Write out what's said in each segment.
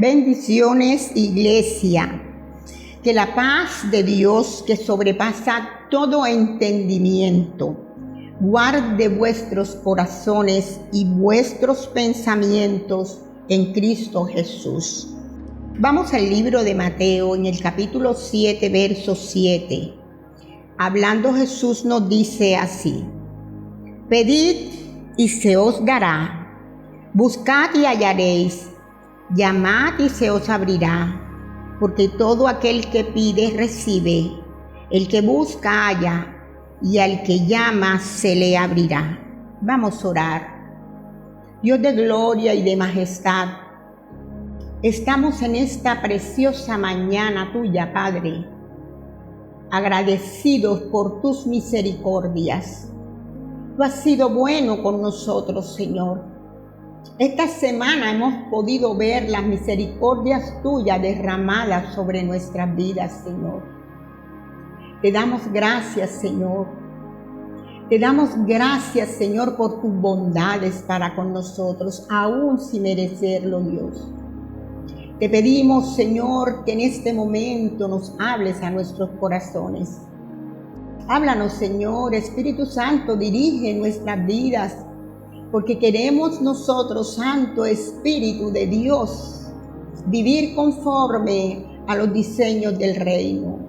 Bendiciones, iglesia. Que la paz de Dios, que sobrepasa todo entendimiento, guarde vuestros corazones y vuestros pensamientos en Cristo Jesús. Vamos al libro de Mateo, en el capítulo 7, verso 7. Hablando Jesús nos dice así: Pedid y se os dará, buscad y hallaréis, llamad y se os abrirá, porque todo aquel que pide recibe, el que busca halla, y al que llama se le abrirá. Vamos a orar. Dios de gloria y de majestad, estamos en esta preciosa mañana tuya, Padre, agradecidos por tus misericordias. Tú has sido bueno con nosotros, Señor. Esta semana hemos podido ver las misericordias tuyas derramadas sobre nuestras vidas, Señor. Te damos gracias, Señor. Te damos gracias, Señor, por tus bondades para con nosotros, aún sin merecerlo, Dios. Te pedimos, Señor, que en este momento nos hables a nuestros corazones. Háblanos, Señor. Espíritu Santo, dirige nuestras vidas, porque queremos nosotros, Santo Espíritu de Dios, vivir conforme a los diseños del reino.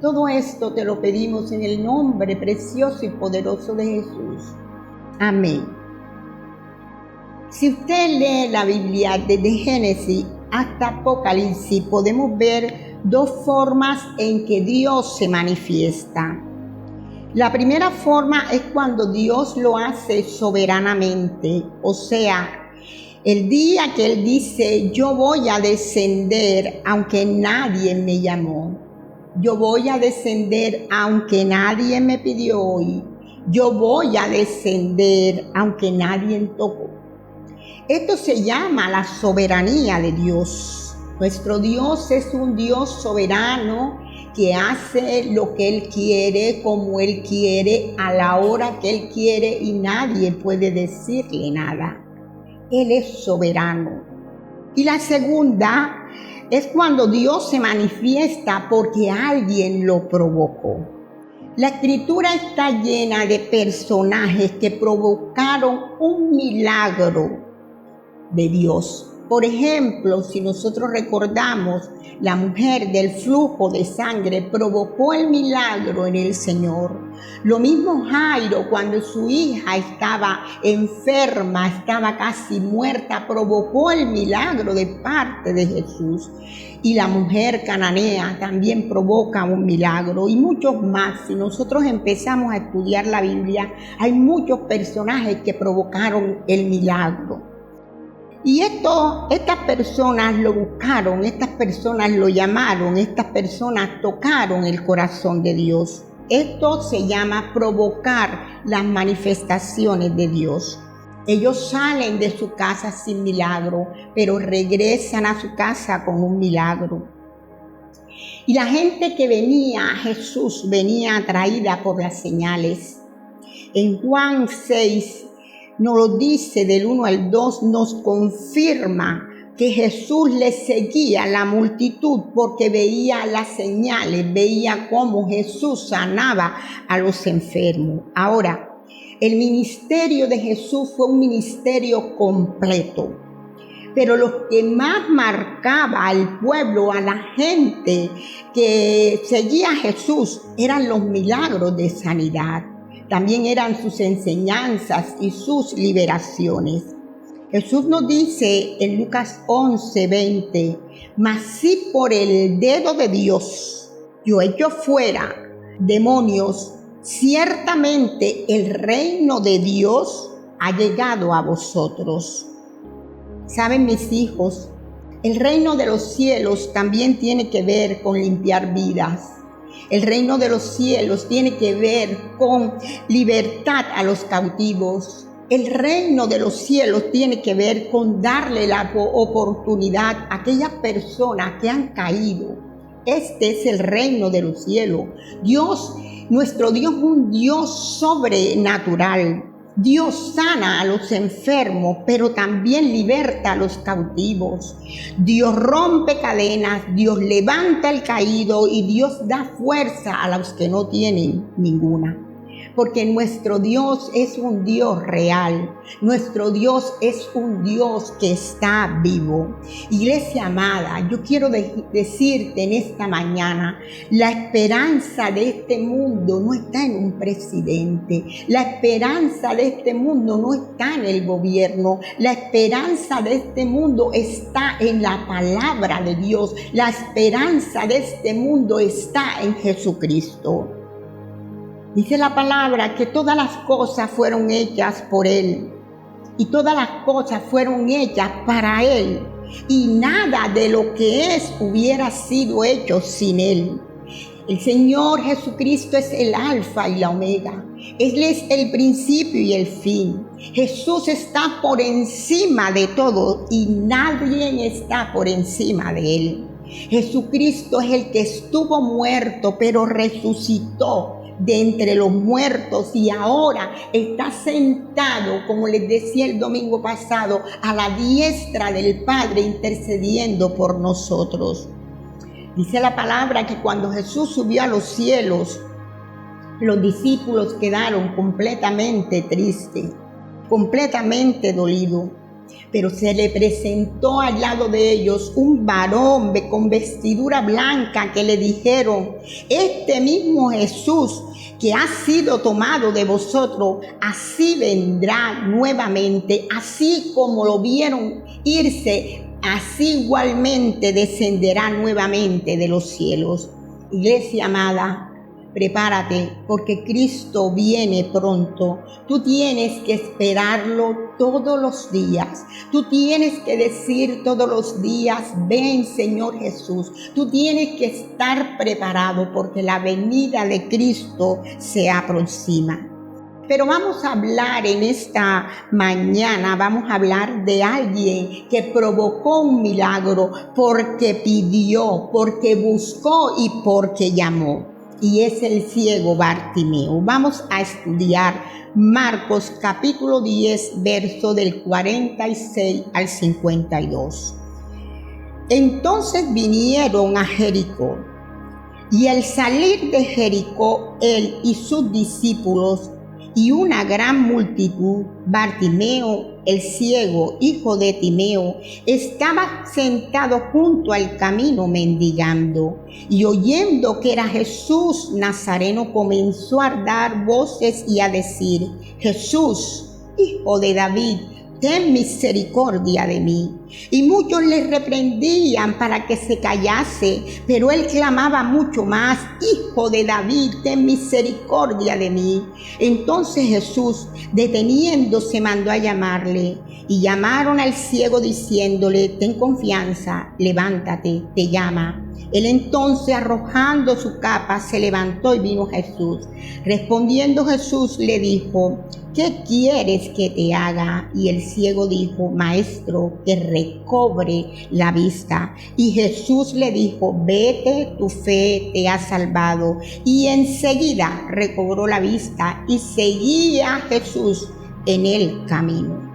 Todo esto te lo pedimos en el nombre precioso y poderoso de Jesús. Amén. Si usted lee la Biblia desde Génesis hasta Apocalipsis, podemos ver dos formas en que Dios se manifiesta. La primera forma es cuando Dios lo hace soberanamente, o sea, el día que Él dice: yo voy a descender aunque nadie me llamó, yo voy a descender aunque nadie me pidió hoy, yo voy a descender aunque nadie tocó. Esto se llama la soberanía de Dios. Nuestro Dios es un Dios soberano que hace lo que Él quiere, como Él quiere, a la hora que Él quiere, y nadie puede decirle nada. Él es soberano. Y la segunda es cuando Dios se manifiesta porque alguien lo provocó. La Escritura está llena de personajes que provocaron un milagro de Dios. Por ejemplo, si nosotros recordamos, la mujer del flujo de sangre provocó el milagro en el Señor. Lo mismo Jairo, cuando su hija estaba enferma, estaba casi muerta, provocó el milagro de parte de Jesús. Y la mujer cananea también provoca un milagro, y muchos más. Si nosotros empezamos a estudiar la Biblia, hay muchos personajes que provocaron el milagro. Y estas personas lo buscaron, estas personas lo llamaron, estas personas tocaron el corazón de Dios. Esto se llama provocar las manifestaciones de Dios. Ellos salen de su casa sin milagro, pero regresan a su casa con un milagro. Y la gente que venía a Jesús venía atraída por las señales. En Juan 6, nos lo dice del 1 al 2, nos confirma que Jesús le seguía a la multitud porque veía las señales, veía cómo Jesús sanaba a los enfermos. Ahora, el ministerio de Jesús fue un ministerio completo, pero lo que más marcaba al pueblo, a la gente que seguía a Jesús, eran los milagros de sanidad. También eran sus enseñanzas y sus liberaciones. Jesús nos dice en Lucas 11:20, mas si por el dedo de Dios yo echo fuera demonios, ciertamente el reino de Dios ha llegado a vosotros. Saben, mis hijos, el reino de los cielos también tiene que ver con limpiar vidas. El reino de los cielos tiene que ver con libertad a los cautivos. El reino de los cielos tiene que ver con darle la oportunidad a aquellas personas que han caído. Este es el reino de los cielos. Dios, nuestro Dios, es un Dios sobrenatural. Dios sana a los enfermos, pero también liberta a los cautivos. Dios rompe cadenas, Dios levanta al caído y Dios da fuerza a los que no tienen ninguna. Porque nuestro Dios es un Dios real, nuestro Dios es un Dios que está vivo. Iglesia amada, yo quiero decirte en esta mañana, la esperanza de este mundo no está en un presidente, la esperanza de este mundo no está en el gobierno, la esperanza de este mundo está en la palabra de Dios, la esperanza de este mundo está en Jesucristo. Dice la palabra que todas las cosas fueron hechas por Él y todas las cosas fueron hechas para Él y nada de lo que es hubiera sido hecho sin Él. El Señor Jesucristo es el alfa y la omega. Él es el principio y el fin. Jesús está por encima de todo y nadie está por encima de Él. Jesucristo es el que estuvo muerto pero resucitó de entre los muertos y ahora está sentado, como les decía el domingo pasado, a la diestra del Padre intercediendo por nosotros. Dice la palabra que cuando Jesús subió a los cielos, los discípulos quedaron completamente tristes, completamente dolidos. Pero se le presentó al lado de ellos un varón con vestidura blanca que le dijeron: este mismo Jesús que ha sido tomado de vosotros, así vendrá nuevamente, así como lo vieron irse, así igualmente descenderá nuevamente de los cielos. Iglesia amada, prepárate porque Cristo viene pronto. Tú tienes que esperarlo todos los días. Tú tienes que decir todos los días: ven, Señor Jesús. Tú tienes que estar preparado porque la venida de Cristo se aproxima. Pero vamos a hablar en esta mañana, vamos a hablar de alguien que provocó un milagro porque pidió, porque buscó y porque llamó. Y es el ciego Bartimeo. Vamos a estudiar Marcos capítulo 10, verso del 46 al 52. Entonces vinieron a Jericó, y al salir de Jericó, él y sus discípulos y una gran multitud, Bartimeo, el ciego, hijo de Timeo, estaba sentado junto al camino mendigando, y oyendo que era Jesús Nazareno, comenzó a dar voces y a decir: Jesús, hijo de David, ten misericordia de mí. Y muchos le reprendían para que se callase, pero él clamaba mucho más: Hijo de David, ten misericordia de mí. Entonces Jesús, deteniéndose, mandó a llamarle, y llamaron al ciego diciéndole: ten confianza, levántate, te llama. Él entonces, arrojando su capa, se levantó y vino a Jesús. Respondiendo Jesús le dijo: ¿qué quieres que te haga? Y el ciego dijo: Maestro, que recobre la vista. Y Jesús le dijo: vete, tu fe te ha salvado. Y enseguida recobró la vista y seguía a Jesús en el camino.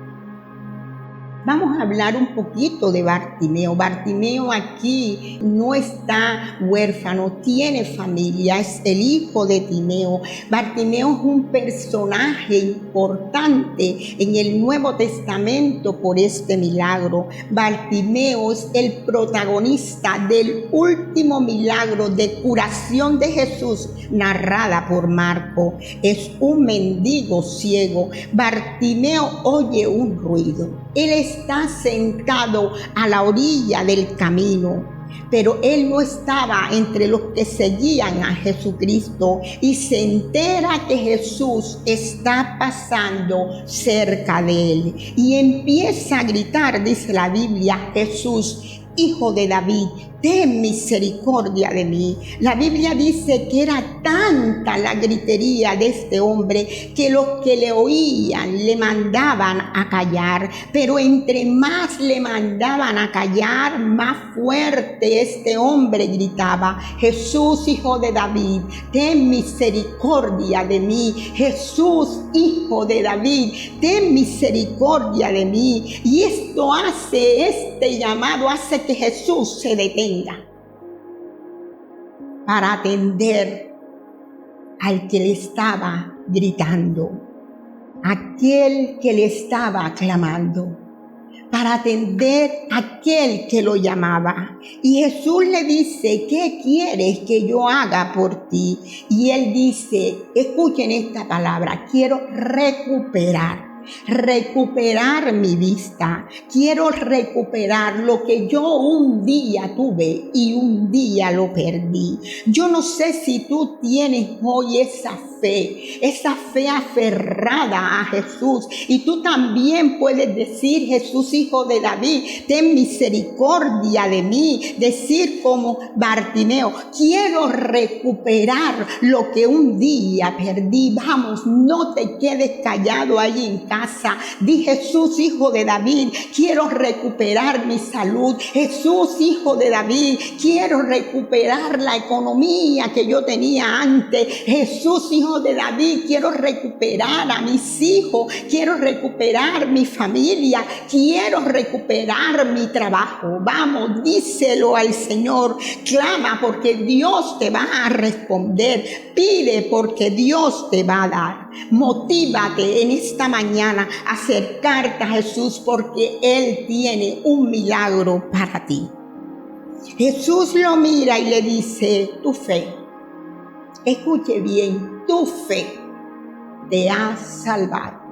Vamos a hablar un poquito de Bartimeo. Bartimeo aquí no está huérfano, tiene familia, es el hijo de Timeo. Bartimeo es un personaje importante en el Nuevo Testamento por este milagro. Bartimeo es el protagonista del último milagro de curación de Jesús narrada por Marco. Es un mendigo ciego. Bartimeo oye un ruido. Él está sentado a la orilla del camino, pero él no estaba entre los que seguían a Jesucristo y se entera que Jesús está pasando cerca de él y empieza a gritar, dice la Biblia: Jesús, hijo de David, ten misericordia de mí. La Biblia dice que era tanta la gritería de este hombre que los que le oían le mandaban a callar, pero entre más le mandaban a callar, más fuerte este hombre gritaba: Jesús, hijo de David, ten misericordia de mí. Jesús, hijo de David, ten misericordia de mí. Y esto hace, este llamado hace que Jesús se detenga para atender al que le estaba gritando, aquel que le estaba clamando, para atender a aquel que lo llamaba. Y Jesús le dice: ¿qué quieres que yo haga por ti? Y él dice, escuchen esta palabra: quiero recuperar mi vista. Quiero recuperar lo que yo un día tuve y un día lo perdí. Yo no sé si tú tienes hoy esa fe aferrada a Jesús, y tú también puedes decir: Jesús, hijo de David, ten misericordia de mí. Decir como Bartimeo: quiero recuperar lo que un día perdí. Vamos, no te quedes callado ahí en casa. Di: Jesús, hijo de David, quiero recuperar mi salud. Jesús, hijo de David, quiero recuperar la economía que yo tenía antes. Jesús, hijo de David, quiero recuperar a mis hijos, quiero recuperar mi familia, quiero recuperar mi trabajo. Vamos, díselo al Señor. Clama porque Dios te va a responder. Pide porque Dios te va a dar. Motívate en esta mañana a acercarte a Jesús, porque Él tiene un milagro para ti. Jesús lo mira y le dice: tu fe, escuche bien, tu fe te ha salvado.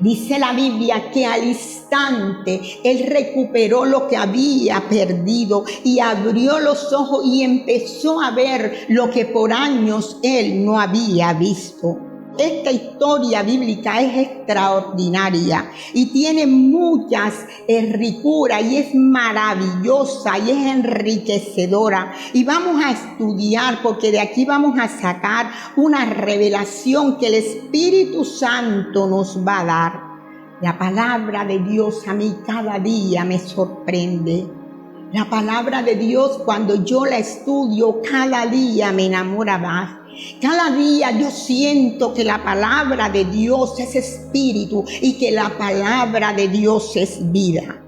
Dice la Biblia que al instante él recuperó lo que había perdido y abrió los ojos y empezó a ver lo que por años él no había visto. Esta historia bíblica es extraordinaria y tiene muchas ricuras y es maravillosa y es enriquecedora. Y vamos a estudiar, porque de aquí vamos a sacar una revelación que el Espíritu Santo nos va a dar. La palabra de Dios a mí cada día me sorprende. La palabra de Dios, cuando yo la estudio, cada día me enamora más. Cada día yo siento que la palabra de Dios es espíritu y que la palabra de Dios es vida.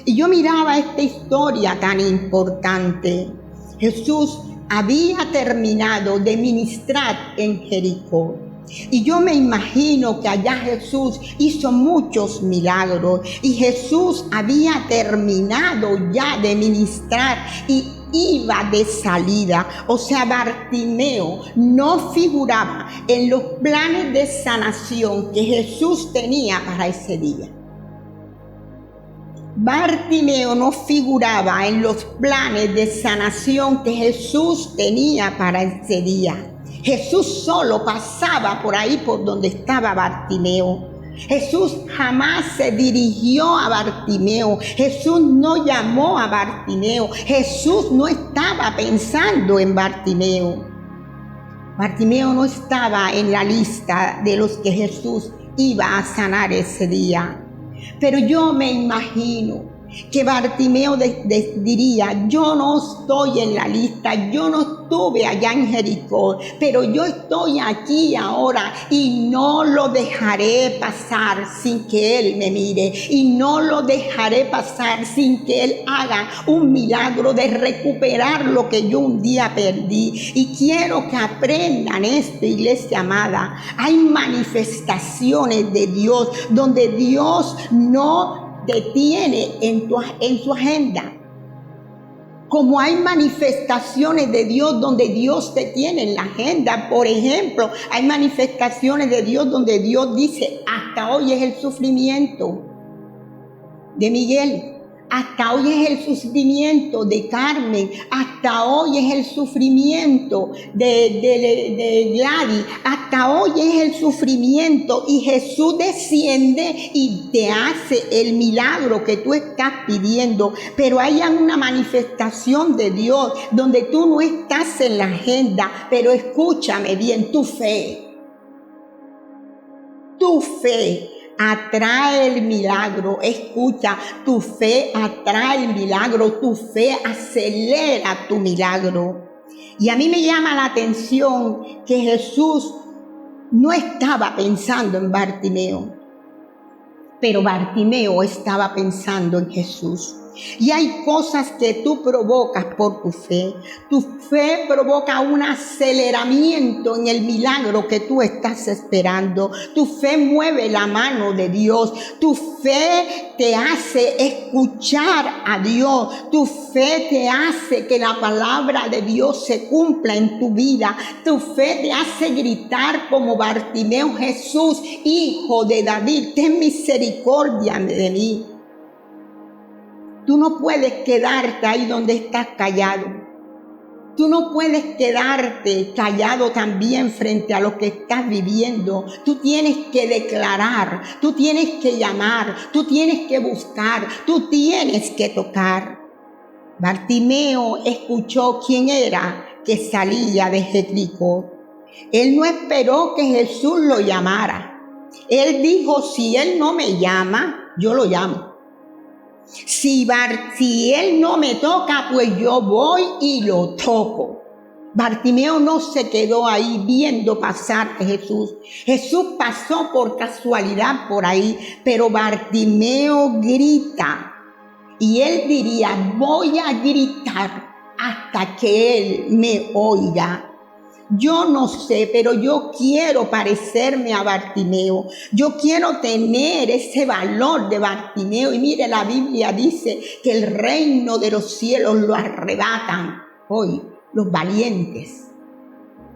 Y yo miraba esta historia tan importante. Jesús había terminado de ministrar en Jericó. Y yo me imagino que allá Jesús hizo muchos milagros y Jesús había terminado ya de ministrar y iba de salida. O sea, Bartimeo no figuraba en los planes de sanación que Jesús tenía para ese día. Bartimeo no figuraba en los planes de sanación que Jesús tenía para ese día. Jesús solo pasaba por ahí por donde estaba Bartimeo. Jesús jamás se dirigió a Bartimeo. Jesús no llamó a Bartimeo. Jesús no estaba pensando en Bartimeo. Bartimeo no estaba en la lista de los que Jesús iba a sanar ese día. Pero yo me imagino que Bartimeo diría: yo no estoy en la lista, yo no estuve allá en Jericó, pero yo estoy aquí ahora y no lo dejaré pasar sin que Él me mire, y no lo dejaré pasar sin que Él haga un milagro de recuperar lo que yo un día perdí. Y quiero que aprendan esto, iglesia amada. Hay manifestaciones de Dios donde Dios no detiene en su agenda. Como hay manifestaciones de Dios donde Dios te tiene en la agenda. Por ejemplo, hay manifestaciones de Dios donde Dios dice: hasta hoy es el sufrimiento de Miguel, Hasta hoy es el sufrimiento de Carmen, hasta hoy es el sufrimiento de Gladys, hasta hoy es el sufrimiento, y Jesús desciende y te hace el milagro que tú estás pidiendo. Pero hay una manifestación de Dios donde tú no estás en la agenda, pero escúchame bien, tu fe atrae el milagro. Escucha, tu fe atrae el milagro, tu fe acelera tu milagro. Y a mí me llama la atención que Jesús no estaba pensando en Bartimeo, pero Bartimeo estaba pensando en Jesús. Y hay cosas que tú provocas por tu fe. Tu fe provoca un aceleramiento en el milagro que tú estás esperando. Tu fe mueve la mano de Dios. Tu fe te hace escuchar a Dios. Tu fe te hace que la palabra de Dios se cumpla en tu vida. Tu fe te hace gritar como Bartimeo: Jesús, Hijo de David, ten misericordia de mí. Tú no puedes quedarte ahí donde estás callado. Tú no puedes quedarte callado también frente a lo que estás viviendo. Tú tienes que declarar, tú tienes que llamar, tú tienes que buscar, tú tienes que tocar. Bartimeo escuchó quién era que salía de Jericó. Él no esperó que Jesús lo llamara. Él dijo: si él no me llama, yo lo llamo. Si él no me toca, pues yo voy y lo toco. Bartimeo no se quedó ahí viendo pasar a Jesús. Jesús pasó por casualidad por ahí, pero Bartimeo grita. Y él diría: voy a gritar hasta que él me oiga. Yo no sé, pero yo quiero parecerme a Bartimeo. Yo quiero tener ese valor de Bartimeo. Y mire, la Biblia dice que el reino de los cielos lo arrebatan hoy los valientes.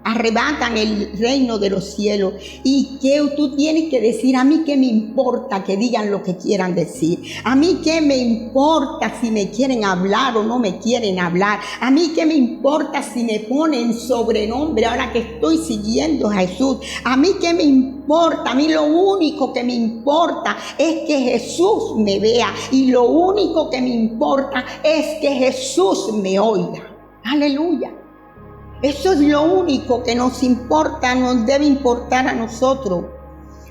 Arrebatan el reino de los cielos. Y que tú tienes que decir: a mí qué me importa que digan lo que quieran decir. A mí qué me importa si me quieren hablar o no me quieren hablar. A mí qué me importa si me ponen sobrenombre ahora que estoy siguiendo a Jesús. A mí qué me importa. A mí lo único que me importa es que Jesús me vea. Y lo único que me importa es que Jesús me oiga. Aleluya. Eso es lo único que nos importa, nos debe importar a nosotros.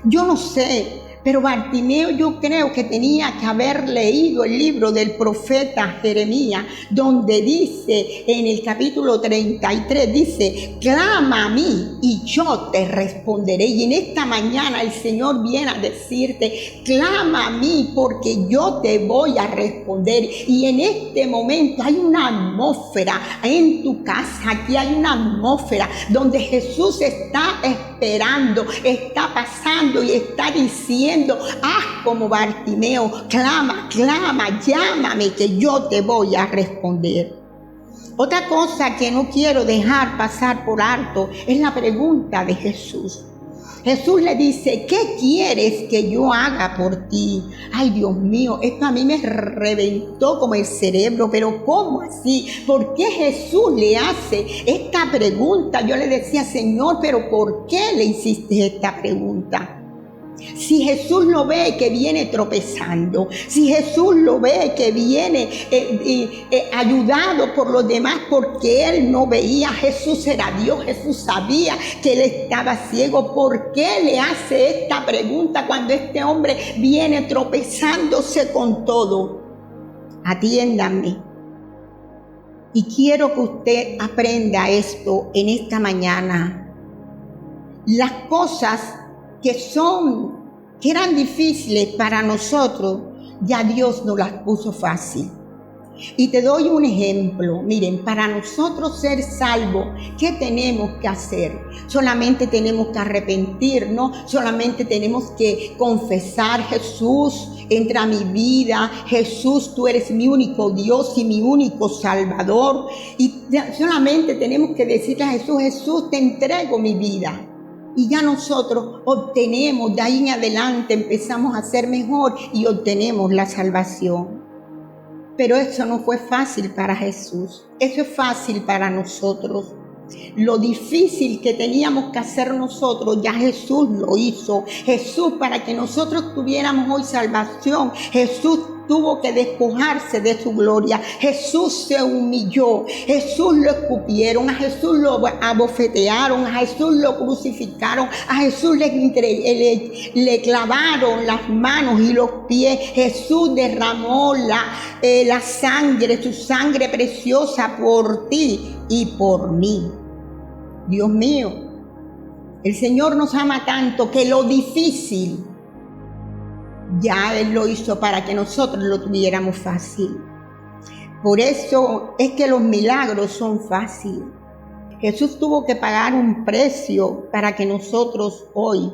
Yo no sé, pero Bartimeo yo creo que tenía que haber leído el libro del profeta Jeremías, donde dice en el capítulo 33, dice: clama a mí y yo te responderé. Y en esta mañana el Señor viene a decirte: clama a mí porque yo te voy a responder. Y en este momento hay una atmósfera en tu casa, aquí hay una atmósfera donde Jesús está esperando, está pasando y está diciendo: haz como Bartimeo, clama, clama, llámame que yo te voy a responder. Otra cosa que no quiero dejar pasar por alto es la pregunta de Jesús. Jesús le dice: ¿qué quieres que yo haga por ti? Ay, Dios mío, esto a mí me reventó como el cerebro, pero ¿cómo así? ¿Por qué Jesús le hace esta pregunta? Yo le decía: Señor, pero ¿por qué le hiciste esta pregunta? Si Jesús lo ve que viene tropezando, si Jesús lo ve que viene ayudado por los demás porque él no veía, Jesús era Dios, Jesús sabía que él estaba ciego. ¿Por qué le hace esta pregunta cuando este hombre viene tropezándose con todo? Atiéndanme. Y quiero que usted aprenda esto en esta mañana. Las cosas que eran difíciles para nosotros, ya Dios nos las puso fácil. Y te doy un ejemplo. Miren, para nosotros ser salvos, ¿qué tenemos que hacer? Solamente tenemos que arrepentirnos, solamente tenemos que confesar: Jesús, entra a mi vida, Jesús, tú eres mi único Dios y mi único Salvador. Y solamente tenemos que decirle a Jesús: Jesús, te entrego mi vida. Y ya nosotros obtenemos, de ahí en adelante empezamos a ser mejor y obtenemos la salvación. Pero eso no fue fácil para Jesús. Eso es fácil para nosotros. Lo difícil que teníamos que hacer nosotros, ya Jesús lo hizo. Jesús, para que nosotros tuviéramos hoy salvación, Jesús tuvo que despojarse de su gloria. Jesús se humilló. Jesús lo escupieron. A Jesús lo abofetearon. A Jesús lo crucificaron. A Jesús le clavaron las manos y los pies. Jesús derramó la sangre, su sangre preciosa por ti y por mí. Dios mío, el Señor nos ama tanto que lo difícil ya Él lo hizo para que nosotros lo tuviéramos fácil. Por eso es que los milagros son fáciles. Jesús tuvo que pagar un precio para que nosotros hoy,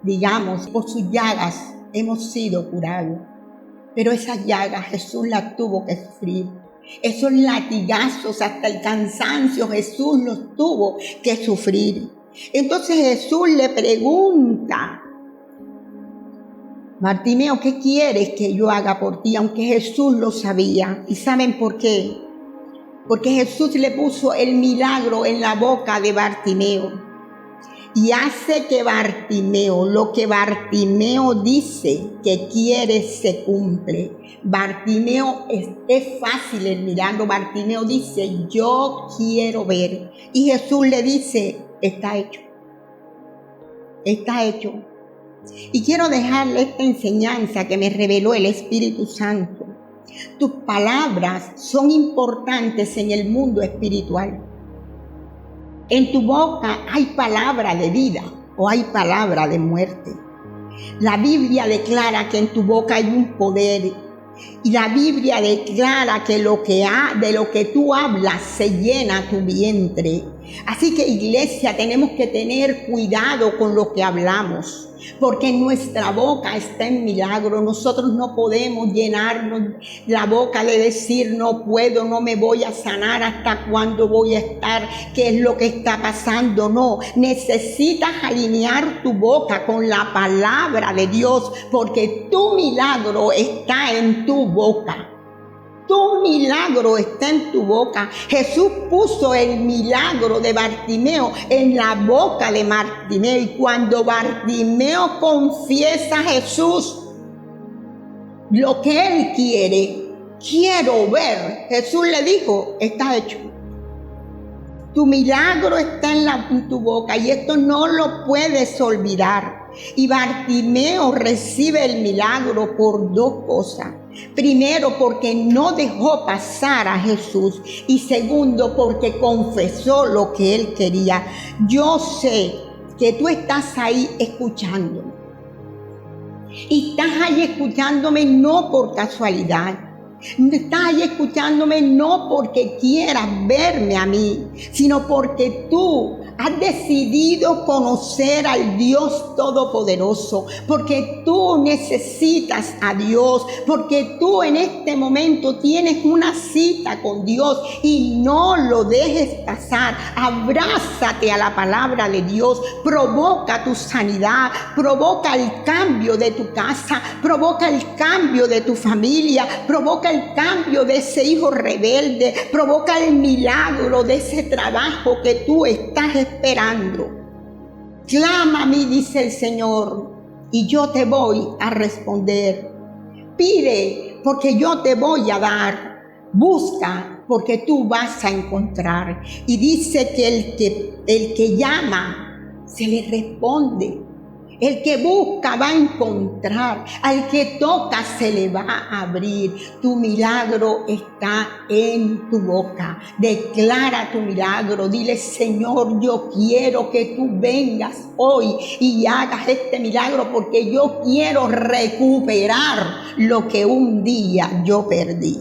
digamos, por sus llagas hemos sido curados. Pero esas llagas Jesús las tuvo que sufrir. Esos latigazos hasta el cansancio Jesús los tuvo que sufrir. Entonces Jesús le pregunta: Bartimeo, ¿qué quieres que yo haga por ti? Aunque Jesús lo sabía. ¿Y saben por qué? Porque Jesús le puso el milagro en la boca de Bartimeo. Y hace que Bartimeo, lo que Bartimeo dice que quiere, se cumple. Bartimeo, es fácil el milagro. Bartimeo dice: yo quiero ver. Y Jesús le dice: está hecho. Está hecho. Y quiero dejarle esta enseñanza que me reveló el Espíritu Santo. Tus palabras son importantes en el mundo espiritual. En tu boca hay palabra de vida o hay palabra de muerte. La Biblia declara que en tu boca hay un poder. Y la Biblia declara que de lo que tú hablas se llena tu vientre. Así que, iglesia, tenemos que tener cuidado con lo que hablamos, porque en nuestra boca está en milagro. Nosotros no podemos llenarnos la boca de decir: no puedo, no me voy a sanar, hasta cuándo voy a estar, qué es lo que está pasando. No, necesitas alinear tu boca con la palabra de Dios, porque tu milagro está en tu boca. Tu milagro está en tu boca. Jesús puso el milagro de Bartimeo en la boca de Bartimeo. Y cuando Bartimeo confiesa a Jesús lo que él quiere, quiero ver, Jesús le dijo: está hecho. Tu milagro está en tu boca y esto no lo puedes olvidar. Y Bartimeo recibe el milagro por dos cosas. Primero, porque no dejó pasar a Jesús. Y segundo, porque confesó lo que él quería. Yo sé que tú estás ahí escuchándome. Y estás ahí escuchándome no por casualidad. Estás ahí escuchándome no porque quieras verme a mí, sino porque tú has decidido conocer al Dios Todopoderoso, porque tú necesitas a Dios, porque tú en este momento tienes una cita con Dios y no lo dejes pasar. Abrázate a la palabra de Dios, provoca tu sanidad, provoca el cambio de tu casa, provoca el cambio de tu familia, provoca el cambio de ese hijo rebelde, provoca el milagro de ese trabajo que tú estás esperando. Clama a mí, dice el Señor, y yo te voy a responder. Pide, porque yo te voy a dar. Busca, porque tú vas a encontrar. Y dice que el que llama, se le responde. El que busca va a encontrar, al que toca se le va a abrir. Tu milagro está en tu boca. Declara tu milagro. Dile: Señor, yo quiero que tú vengas hoy y hagas este milagro, porque yo quiero recuperar lo que un día yo perdí.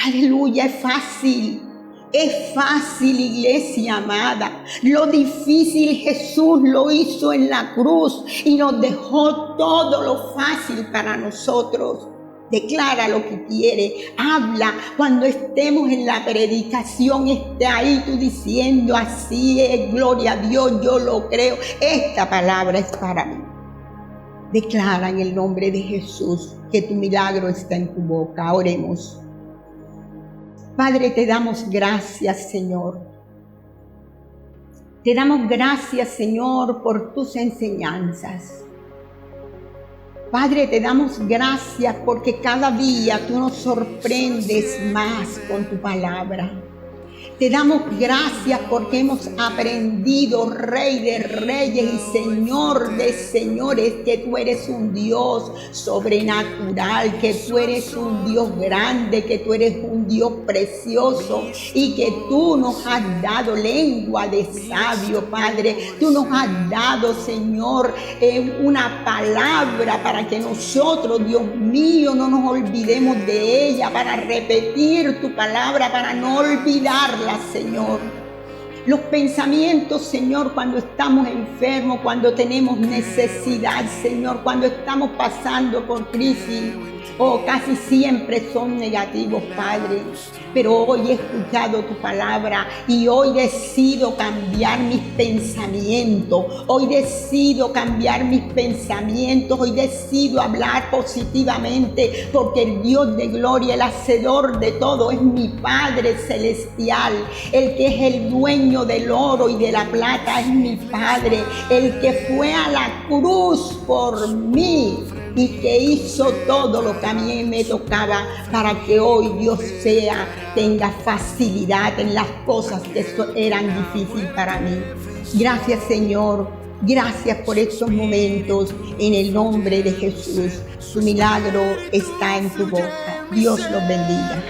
Aleluya, es fácil. Es fácil, iglesia amada. Lo difícil Jesús lo hizo en la cruz y nos dejó todo lo fácil para nosotros. Declara lo que quiere, habla. Cuando estemos en la predicación, esté ahí tú diciendo: así es, gloria a Dios, yo lo creo. Esta palabra es para mí. Declara en el nombre de Jesús que tu milagro está en tu boca. Oremos. Padre, te damos gracias, Señor. Te damos gracias, Señor, por tus enseñanzas. Padre, te damos gracias porque cada día tú nos sorprendes más con tu palabra. Te damos gracias porque hemos aprendido, Rey de Reyes y Señor de Señores, que tú eres un Dios sobrenatural, que tú eres un Dios grande, que tú eres un Dios precioso y que tú nos has dado lengua de sabio, Padre. Tú nos has dado, Señor, una palabra para que nosotros, Dios mío, no nos olvidemos de ella, para repetir tu palabra, para no olvidarla, Señor. Los pensamientos, Señor, cuando estamos enfermos, cuando tenemos necesidad, Señor, cuando estamos pasando por crisis, casi siempre son negativos, Padre. Pero hoy he escuchado tu palabra y hoy decido cambiar mis pensamientos. Hoy decido cambiar mis pensamientos. Hoy decido hablar positivamente, porque el Dios de gloria, el hacedor de todo, es mi Padre celestial. El que es el dueño del oro y de la plata es mi Padre. El que fue a la cruz por mí y que hizo todo lo que a mí me tocaba para que hoy Dios tenga facilidad en las cosas que eran difíciles para mí. Gracias, Señor. Gracias por estos momentos. En el nombre de Jesús. Su milagro está en tu boca. Dios los bendiga.